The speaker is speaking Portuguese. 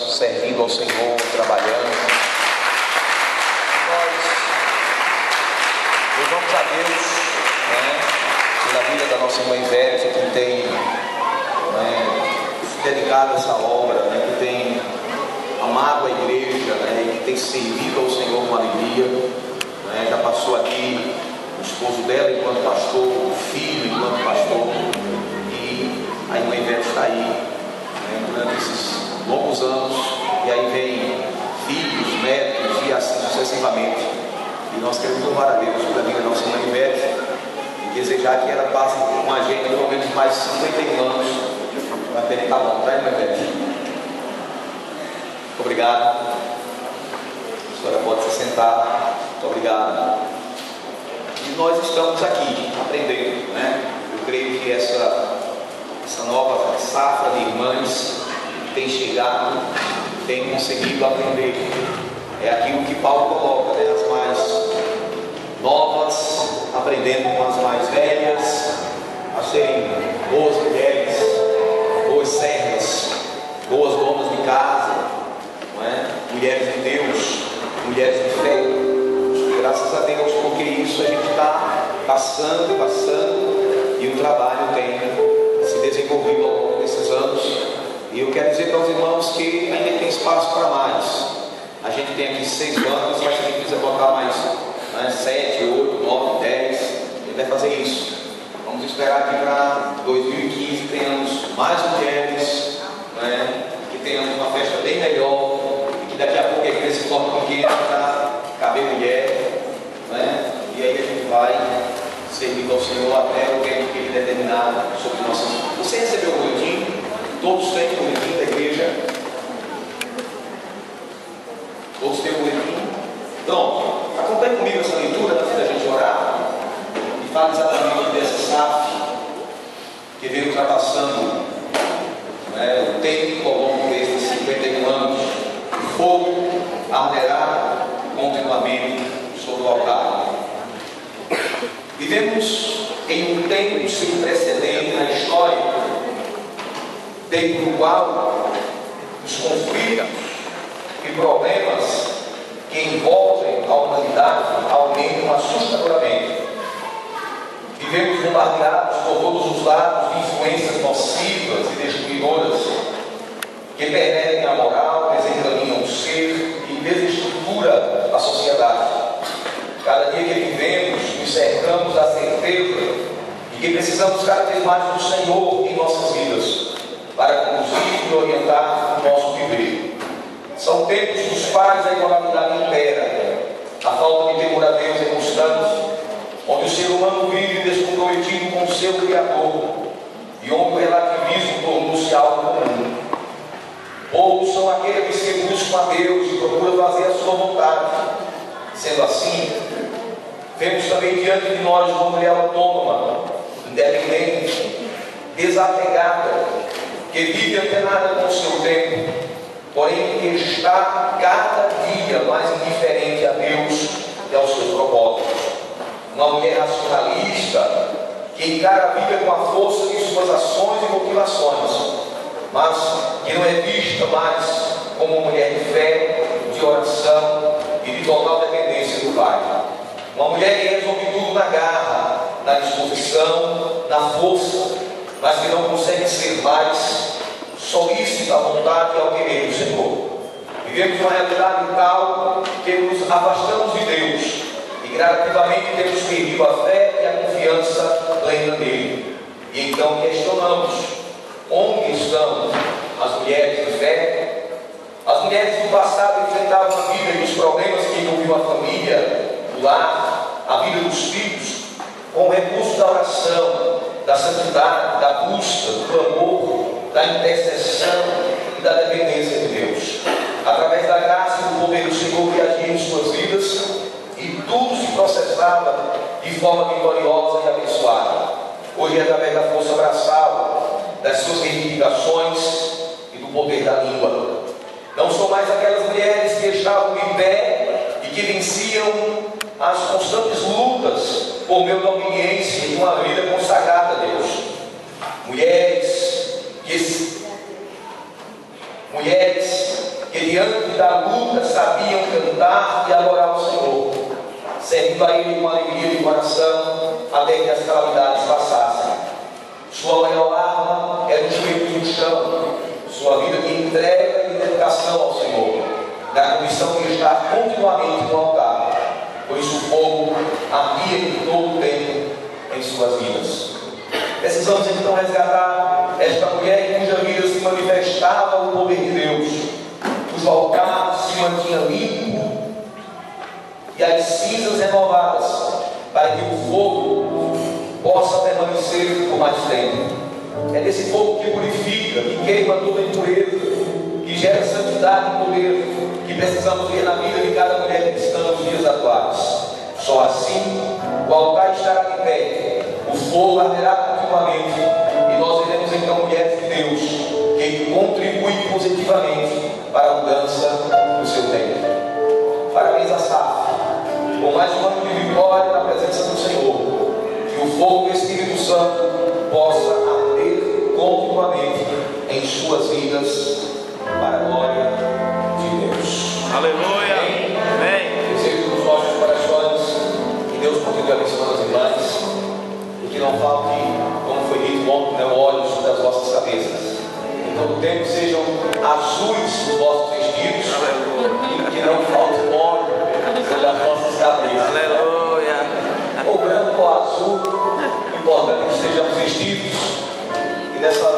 servindo ao Senhor, trabalhando. Nós louvamos a Deus, pela vida da nossa irmã Ivete, que tem se dedicado a essa obra, que tem amado a igreja, que tem servido ao Senhor com alegria. Já passou aqui o esposo dela enquanto pastor, o filho enquanto pastor, e a irmã Ivete está aí durante esses longos anos, e aí vem filhos, netos e assim sucessivamente. E nós queremos louvar a Deus pela vida da nossa irmã Ivete e desejar que ela passe com a gente pelo menos mais 51 anos. Vai ter que estar bom, tá, irmã Ivete? Muito obrigado. A senhora pode se sentar. Muito obrigado. E nós estamos aqui aprendendo, Eu creio que essa nova safra de irmãs tem chegado, tem conseguido aprender. É aquilo que Paulo coloca, as mais novas aprendendo com as mais velhas a serem boas mulheres, boas servas, boas donas de casa, mulheres de Deus, mulheres de fé. Graças a Deus, porque isso a gente está passando, e o trabalho tem se desenvolvido ao longo desses anos. E eu quero dizer para os irmãos que ainda tem espaço para mais. A gente tem aqui 6 bancos, mas se a gente quiser botar mais 7, 8, 9, 10, a gente vai fazer isso. Vamos esperar que para 2015 tenhamos mais mulheres, que tenhamos uma festa bem melhor, e que daqui a pouco a igreja se torne pequena para caber mulher, e aí a gente vai servindo ao Senhor até o tempo que Ele determinar sobre nossas vidas. Você recebeu o boletim? Todos têm o boletim da igreja? Todos têm o boletim? Pronto. Acompanhe comigo essa leitura antes da gente orar. E fala exatamente dessa SAF que veio ultrapassando o tempo ao longo desses 51 anos. O fogo arderá continuamente sobre o altar. Vivemos em um tempo sem precedente na história, tempo no qual os conflitos e problemas que envolvem a humanidade aumentam assustadoramente. Vivemos bombardeados por todos os lados de influências nocivas e destruidoras que pervertem a moral, desencaminham o ser e desestrutura a sociedade. Cada dia que vivemos, nos cercamos da certeza de que precisamos cada vez mais do Senhor em nossas vidas, para conduzir e orientar o nosso viver. São tempos nos quais a imoralidade impera, a falta de temor a Deus é constante, onde o ser humano vive descomprometido com o seu Criador, e onde o relativismo tornou-se algo comum. Poucos são aqueles que buscam a Deus e procuram fazer a sua vontade. Sendo assim, vemos também diante de nós uma mulher autônoma, independente, desapegada, que vive antenada com o seu tempo, porém que está cada dia mais indiferente a Deus e aos seus propósitos. Uma mulher racionalista, que encara a vida com a força de suas ações e motivações, mas que não é vista mais como uma mulher de fé, de oração e de total dependência do Pai. Uma mulher que resolve tudo na garra, na disposição, na força, mas que não consegue ser mais solícita à vontade e ao querer do Senhor. Vivemos uma realidade tal que nos afastamos de Deus e gradativamente temos perdido a fé e a confiança plena nele. E então questionamos: onde estão as mulheres de fé? As mulheres do passado enfrentavam a vida e os problemas que envolviam a família, o lar, a vida dos filhos, com o recurso da oração, da santidade, da busca, do clamor, da intercessão e da dependência de Deus. Através da graça e do poder do Senhor que agia em suas vidas, e tudo se processava de forma vitoriosa e abençoada. Hoje, através da força braçal, das suas reivindicações e do poder da língua. Não são mais aquelas mulheres que estavam em pé e que venciam as constantes lutas por meio da obediência e de uma vida consagrada a Deus. Mulheres que antes da luta sabiam cantar e adorar o Senhor, servindo a Ele com alegria de coração, até que as calamidades passassem. Sua maior arma era o joelho no chão, sua vida de entrega e dedicação ao Senhor, na condição de estar continuamente no altar, pois o fogo ardia em todo o tempo em suas vidas. Precisamos então resgatar esta mulher cuja vida se manifestava o poder de Deus, cujo altar se mantinha limpo e as cinzas renovadas, para que o fogo possa permanecer por mais tempo. É desse fogo que purifica, que queima toda impureza, que gera santidade e poder, que precisamos ver na vida de cada mulher cristã nos dias atuais. Só assim o altar estará de pé, o fogo arderá continuamente, e nós veremos então mulheres de Deus que contribuem positivamente para a mudança do seu tempo. Parabéns a Safra, com mais um ano de vitória na presença do Senhor, que o fogo do Espírito Santo possa arder continuamente em suas vidas, para a glória de Deus. Aleluia. Amém. Desejo dos nossos corações que Deus continue abençoando as irmãs e que não falte, como foi dito ontem, o óleo sobre as vossas cabeças. Em todo tempo sejam azuis os vossos vestidos. Aleluia. E que não falte óleo sobre as vossas cabeças. Aleluia. Ou branco ou azul, o importante é que estejamos vestidos e dessa